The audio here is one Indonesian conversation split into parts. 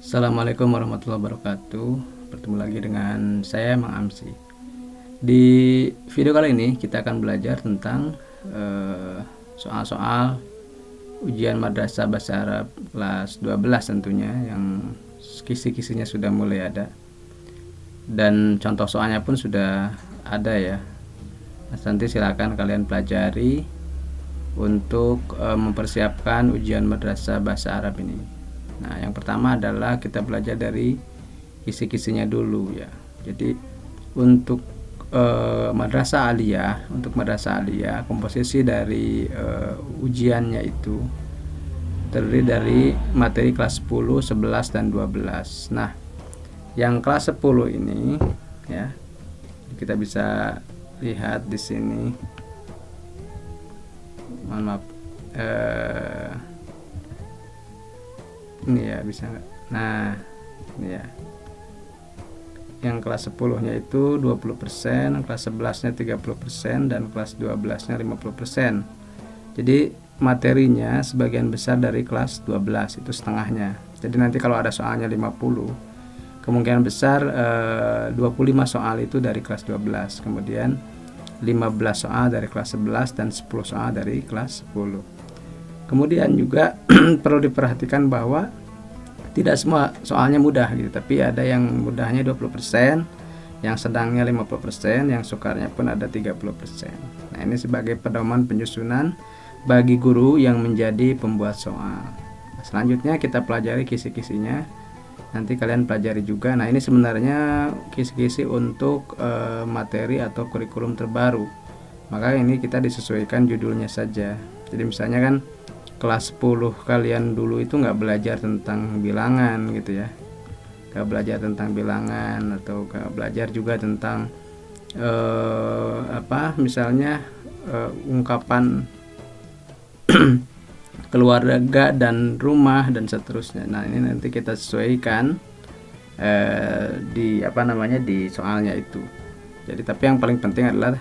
Assalamualaikum warahmatullahi wabarakatuh. Bertemu lagi dengan saya Mang Amsi. Di video kali ini kita akan belajar tentang soal-soal ujian Madrasah Bahasa Arab kelas 12 tentunya, yang kisi-kisinya sudah mulai ada dan contoh soalnya pun sudah ada ya. Nanti silakan kalian pelajari untuk mempersiapkan ujian Madrasah Bahasa Arab ini. Nah, yang pertama adalah kita belajar dari kisi-kisinya dulu ya. Jadi untuk madrasah aliyah, komposisi dari ujiannya itu terdiri dari materi kelas 10, 11 dan 12. Nah, yang kelas 10 ini ya, kita bisa lihat di sini. Mohon maaf. Ini ya, bisa nggak? Nah, ini ya. Yang kelas 10-nya itu 20%, kelas 11-nya 30%, dan kelas 12-nya 50%. Jadi materinya sebagian besar dari kelas 12, itu setengahnya. Jadi nanti kalau ada soalnya 50, kemungkinan besar 25 soal itu dari kelas 12, kemudian 15 soal dari kelas 11, dan 10 soal dari kelas 10. Kemudian juga perlu diperhatikan bahwa tidak semua soalnya mudah gitu, tapi ada yang mudahnya 20%, yang sedangnya 50%, yang sukarnya pun ada 30%. Nah, ini sebagai pedoman penyusunan bagi guru yang menjadi pembuat soal. Selanjutnya kita pelajari kisi-kisinya. Nanti kalian pelajari juga. Nah, ini sebenarnya kisi-kisi untuk materi atau kurikulum terbaru. Maka ini kita disesuaikan judulnya saja. Jadi misalnya kan kelas 10 kalian dulu itu nggak belajar tentang bilangan gitu ya, nggak belajar tentang bilangan, atau nggak belajar juga tentang misalnya ungkapan keluarga dan rumah dan seterusnya. Nah, ini nanti kita sesuaikan di soalnya itu. Jadi tapi yang paling penting adalah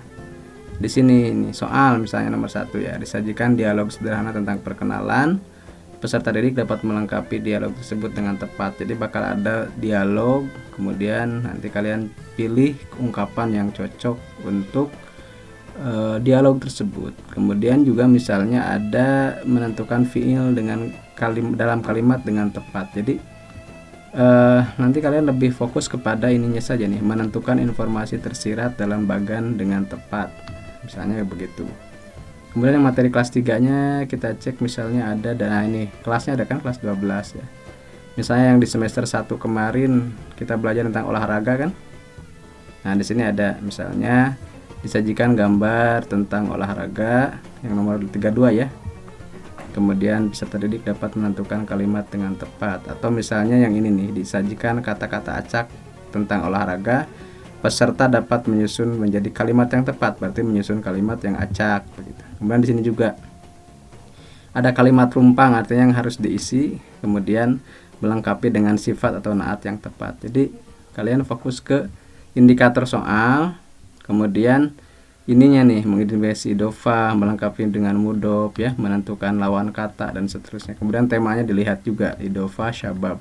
di sini nih, soal misalnya nomor 1 ya, disajikan dialog sederhana tentang perkenalan. Peserta didik dapat melengkapi dialog tersebut dengan tepat. Jadi bakal ada dialog, kemudian nanti kalian pilih ungkapan yang cocok untuk dialog tersebut. Kemudian juga misalnya ada menentukan fiil dengan dalam kalimat dengan tepat. Jadi nanti kalian lebih fokus kepada ininya saja nih, menentukan informasi tersirat dalam bagan dengan tepat. Misalnya begitu. Kemudian yang materi kelas 3-nya kita cek misalnya ada, dan ini kelasnya ada kan kelas 12 ya. Misalnya yang di semester 1 kemarin kita belajar tentang olahraga kan. Nah, di sini ada misalnya disajikan gambar tentang olahraga yang nomor 32 ya. Kemudian peserta didik dapat menentukan kalimat dengan tepat. Atau misalnya yang ini nih, disajikan kata-kata acak tentang olahraga. Peserta dapat menyusun menjadi kalimat yang tepat, berarti menyusun kalimat yang acak begitu. Kemudian di sini juga ada kalimat rumpang, artinya yang harus diisi, kemudian melengkapi dengan sifat atau naat yang tepat. Jadi kalian fokus ke indikator soal, kemudian ininya nih, mengidentifikasi idofa, melengkapi dengan mudhof ya, menentukan lawan kata dan seterusnya. Kemudian temanya dilihat juga, idofa, syabab.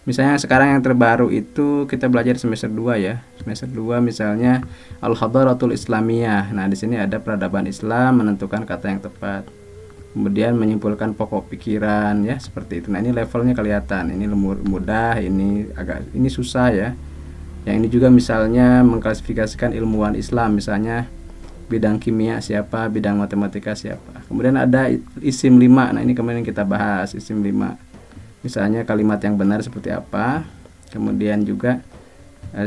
Misalnya sekarang yang terbaru itu kita belajar semester 2 ya. Semester 2 misalnya Al-Hadaratul Islamiyah. Nah, di sini ada peradaban Islam, menentukan kata yang tepat. Kemudian menyimpulkan pokok pikiran ya, seperti itu. Nah, ini levelnya kelihatan. Ini mudah, ini susah ya. Yang ini juga misalnya mengklasifikasikan ilmuwan Islam, misalnya bidang kimia siapa, bidang matematika siapa. Kemudian ada isim 5. Nah, ini kemarin kita bahas isim 5. Misalnya kalimat yang benar seperti apa. Kemudian juga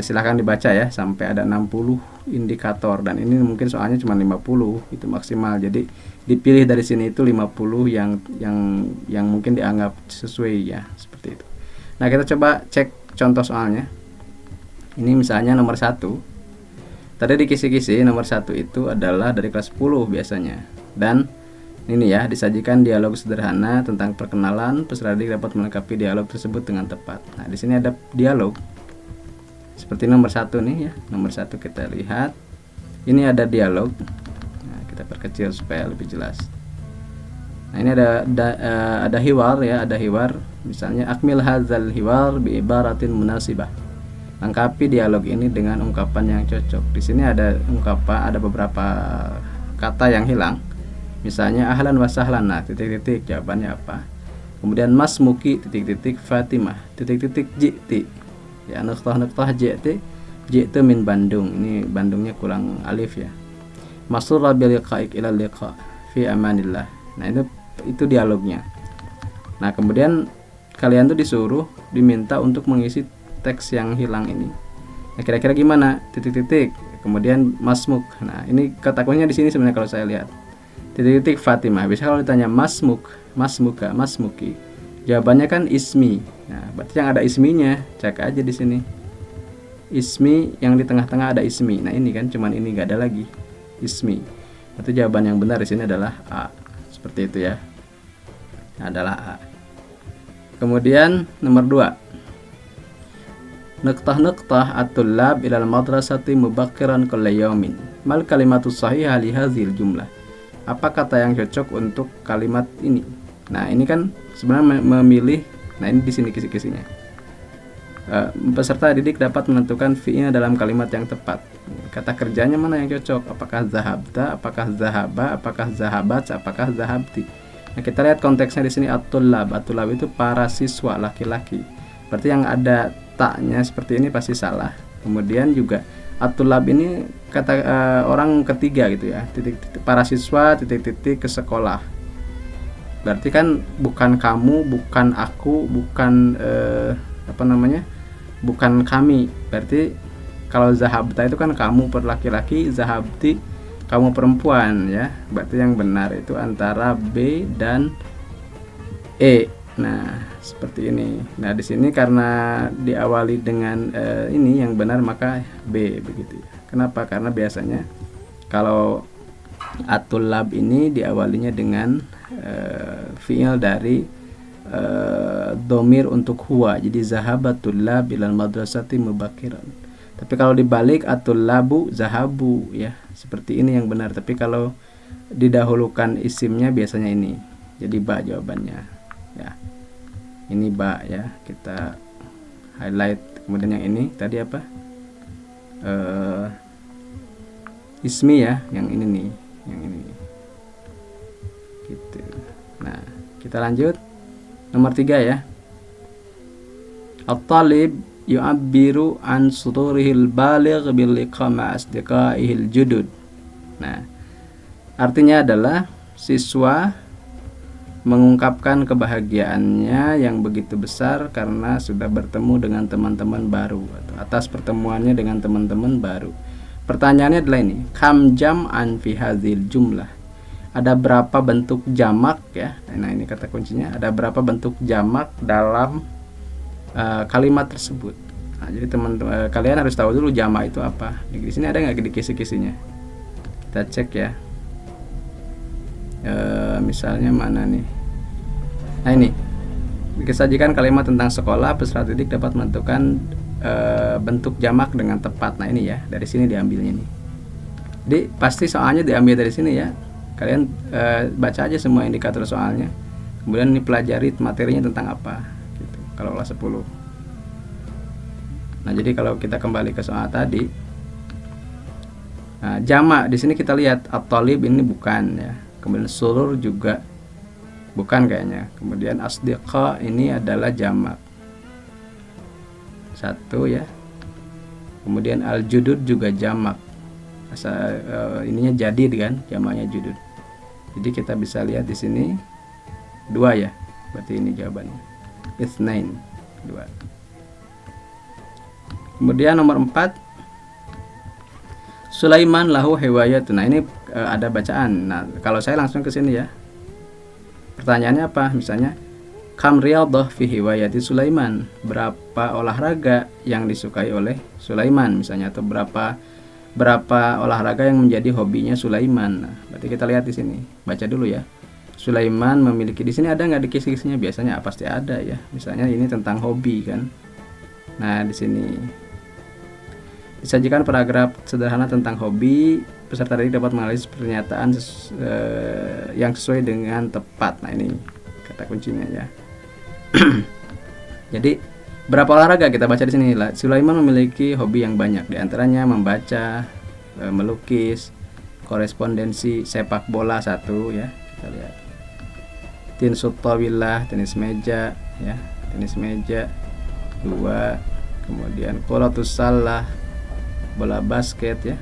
silahkan dibaca ya, sampai ada 60 indikator, dan ini mungkin soalnya cuma 50 itu maksimal. Jadi dipilih dari sini itu 50 yang mungkin dianggap sesuai ya, seperti itu. Nah, kita coba cek contoh soalnya. Ini misalnya nomor 1. Tadi di kisi-kisi nomor 1 itu adalah dari kelas 10 biasanya. Dan ini ya, disajikan dialog sederhana tentang perkenalan. Peserta didik dapat melengkapi dialog tersebut dengan tepat. Nah, di sini ada dialog seperti nomor 1 nih ya. Nomor 1 kita lihat. Ini ada dialog. Nah, kita perkecil supaya lebih jelas. Nah, ini ada hiwar ya, ada hiwar. Misalnya akmil hadzal hiwar bi ibaratin munasibah. Lengkapi dialog ini dengan ungkapan yang cocok. Di sini ada ungkapan, ada beberapa kata yang hilang. Misalnya ahlan wa sahlan. Nah, titik-titik jawabannya apa? Kemudian masmuki titik-titik Fatimah titik-titik ji'ti. Ya, nuqtah ji'tu min Bandung. Ini Bandungnya kurang alif ya. Masrura bi liqa'ik ila liqa' fi amanillah. Nah, itu dialognya. Nah, kemudian kalian tuh diminta untuk mengisi teks yang hilang ini. Nah, kira-kira gimana? Titik-titik. Kemudian masmuk. Nah, ini kata kuncinya di sini sebenarnya kalau saya lihat. Titik-titik Fatimah. Bisa kalau ditanya masmuk, masmuka, masmuki. Jawabannya kan ismi. Nah, berarti yang ada isminya, cek aja di sini. Ismi yang di tengah-tengah ada ismi. Nah, ini kan cuman ini enggak ada lagi. Ismi. Berarti jawaban yang benar di sini adalah A. Seperti itu ya. Adalah A. Kemudian nomor 2. Nuqtah at-tullab ilal madrasati mubakkiran kulla yaumin. Mal kalimatus sahihah li hadzal jumlah. Apa kata yang cocok untuk kalimat ini? Nah, ini kan sebenarnya memilih. Nah, ini di sini kisi-kisinya. Peserta didik dapat menentukan fi'ilnya dalam kalimat yang tepat. Kata kerjanya mana yang cocok? Apakah zahabta, apakah zahaba, apakah zahabat, apakah zahabti? Nah, kita lihat konteksnya di sini at-tullab. At-tullab itu para siswa laki-laki. Berarti yang ada taknya seperti ini pasti salah. Kemudian juga at-tullab ini kata orang ketiga gitu ya. Titik-titik para siswa titik-titik ke sekolah. Berarti kan bukan kamu, bukan aku, bukan bukan kami. Berarti kalau zahabta itu kan kamu per laki-laki, zahabti kamu perempuan ya. Berarti yang benar itu antara B dan E. Nah, seperti ini. Nah, di sini karena diawali dengan ini yang benar maka B begitu ya. Kenapa? Karena biasanya kalau at-tullab ini diawalinya dengan fi'il dari dhamir untuk huwa. Jadi zahabatul lab ilal madrasati mubakkiran. Tapi kalau dibalik at-tullabu zahabu ya. Seperti ini yang benar. Tapi kalau didahulukan isimnya biasanya ini. Jadi ba jawabannya. Ya. Ini ba ya. Kita highlight. Kemudian yang ini tadi apa? Ismi ya, yang ini nih, yang ini. Gitu. Nah, kita lanjut. Nomor 3 ya. At-talib yu'abbiru an sudurihil baligh bil liqa ma asdiqaihil judud. Nah, artinya adalah siswa mengungkapkan kebahagiaannya yang begitu besar karena sudah bertemu dengan teman-teman baru atau atas pertemuannya dengan teman-teman baru. Pertanyaannya adalah ini, kam jam'an fi hadzal jumlah. Ada berapa bentuk jamak ya? Nah, ini kata kuncinya. Ada berapa bentuk jamak dalam kalimat tersebut. Nah, jadi teman-teman kalian harus tahu dulu jamak itu apa. Di sini ada nggak di kisi-kisinya? Kita cek ya. Misalnya mana nih? Nah, ini disajikan kalimat tentang sekolah. Peserta didik dapat menentukan bentuk jamak dengan tepat. Nah, ini ya, dari sini diambilnya nih. Jadi pasti soalnya diambil dari sini ya. Kalian baca aja semua indikator soalnya. Kemudian ini pelajari materinya tentang apa gitu. Kalau kelas 10. Nah, jadi kalau kita kembali ke soal tadi, nah, jamak di sini kita lihat at-talib ini bukan ya. Kemudian surur juga bukan kayaknya. Kemudian asdiqa ini adalah jamak. 1 ya. Kemudian al-judud juga jamak. Ininya jadid kan, jamaknya judud. Jadi kita bisa lihat di sini 2 ya. Berarti ini jawabannya. Itsnain 2. Kemudian nomor 4, Sulaiman lahu hiwayat. Nah, ini ada bacaan. Nah, kalau saya langsung ke sini ya. Pertanyaannya apa? Misalnya, kam riyadhah fi hiwayati Sulaiman. Berapa olahraga yang disukai oleh Sulaiman misalnya, atau berapa olahraga yang menjadi hobinya Sulaiman. Nah, berarti kita lihat di sini. Baca dulu ya. Sulaiman memiliki, di sini ada nggak di kisi-kisinya? Biasanya pasti ada ya. Misalnya ini tentang hobi kan. Nah, di sini disajikan paragraf sederhana tentang hobi. Peserta didik dapat menganalisis pernyataan yang sesuai dengan tepat. Nah, ini kata kuncinya ya. Jadi berapa olahraga kita baca di sini. Sulaiman memiliki hobi yang banyak, diantaranya membaca, melukis, korespondensi, sepak bola satu ya, kita lihat. Tinsut tawilah, tenis meja ya, tenis meja 2, kemudian kuratus salah, bola basket ya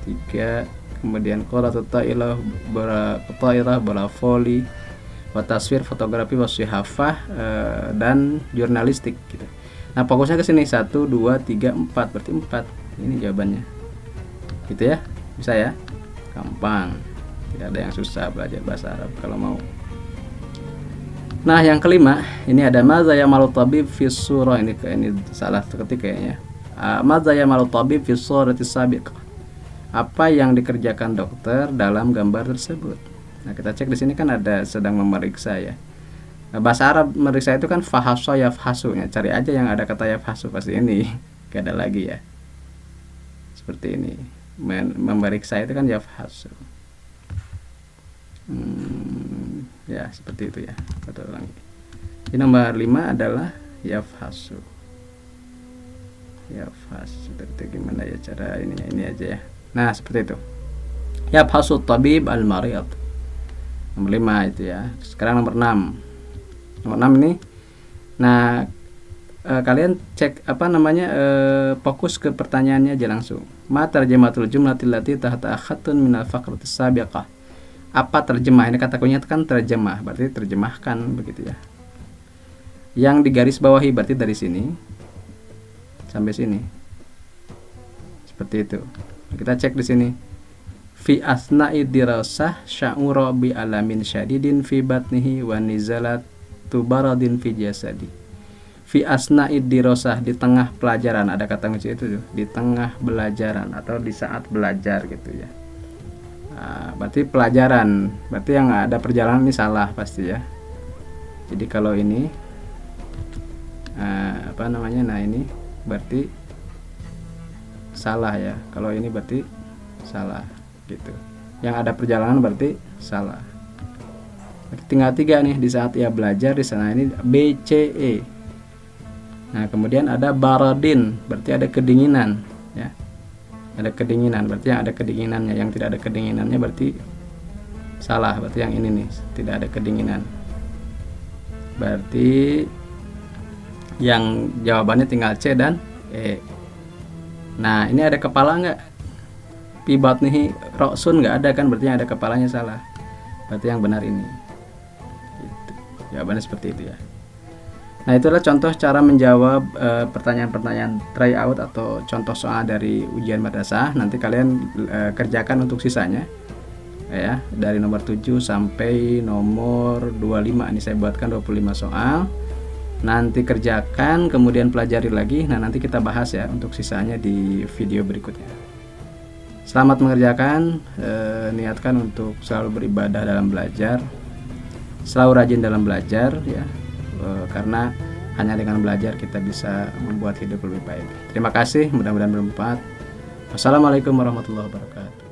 3, kemudian kuratut ta'ilah, bola voli, wataswir, fotografi, wasihafah, dan jurnalistik gitu. Nah fokusnya ke sini 1, 2, 3, 4, berarti 4 ini jawabannya gitu ya, bisa ya, gampang, tidak ada yang susah belajar bahasa Arab kalau mau. Nah yang kelima ini ada madza ya'malu tabib fi surah, ini salah ketik kayaknya. Madza ya'malu tabib fi surati sabiqah, apa yang dikerjakan dokter dalam gambar tersebut. Nah kita cek di sini kan ada sedang memeriksa ya. Nah, bahasa Arab meriksa itu kan fahaso yafhasu ya, cari aja yang ada kata yafhasu pasti ini, gak ada lagi ya. Seperti ini, memeriksa itu kan yafhasu. Ya seperti itu ya. Betul lagi. Ini nomor 5 adalah yafhasu. Yafhasu itu gimana ya cara ini aja ya. Nah seperti itu. Yafhasu tabib al-marid. Nomor 5 itu ya. Sekarang nomor 6. Nomor 6 ini. Nah, kalian cek fokus ke pertanyaannya aja langsung. Ma tarjamatul jumlatil lati tahta khatun minal faqratis sabiqah. Apa terjemah? Ini kata kuncinya kan terjemah, berarti terjemahkan begitu ya. Yang digaris bawahi berarti dari sini sampai sini. Seperti itu. Kita cek di sini. Fi asna'i dirasah sya'ura bi alamin syadidin fi batnihi wa nizalat tubaradin fi jasadi. Fi asna'i dirasah, di tengah pelajaran, ada kata kunci itu tuh, di tengah belajaran atau di saat belajar gitu ya. Nah, berarti pelajaran, berarti yang ada perjalanan ini salah pasti ya. Jadi kalau ini nah ini berarti salah ya. Kalau ini berarti salah gitu. Yang ada perjalanan berarti salah. Tinggal 3 nih, di saat ia belajar, di sana ini BCE. Nah kemudian ada baradin, berarti ada kedinginan ya. Ada kedinginan, berarti yang ada kedinginannya. Yang tidak ada kedinginannya berarti salah, berarti yang ini nih tidak ada kedinginan. Berarti yang jawabannya tinggal C dan E. Nah ini ada kepala nggak? Pibat nih roksun nggak ada kan, berarti yang ada kepalanya salah, berarti yang benar ini gitu. Jawabannya seperti itu ya. Nah itulah contoh cara menjawab pertanyaan-pertanyaan tryout atau contoh soal dari ujian madrasah. Nanti kalian kerjakan untuk sisanya ya, dari nomor 7 sampai nomor 25. Ini saya buatkan 25 soal. Nanti kerjakan, kemudian pelajari lagi. Nah nanti kita bahas ya untuk sisanya di video berikutnya. Selamat mengerjakan, niatkan untuk selalu beribadah dalam belajar, selalu rajin dalam belajar ya, karena hanya dengan belajar kita bisa membuat hidup lebih baik. Terima kasih, mudah-mudahan bermanfaat. Wassalamualaikum warahmatullahi wabarakatuh.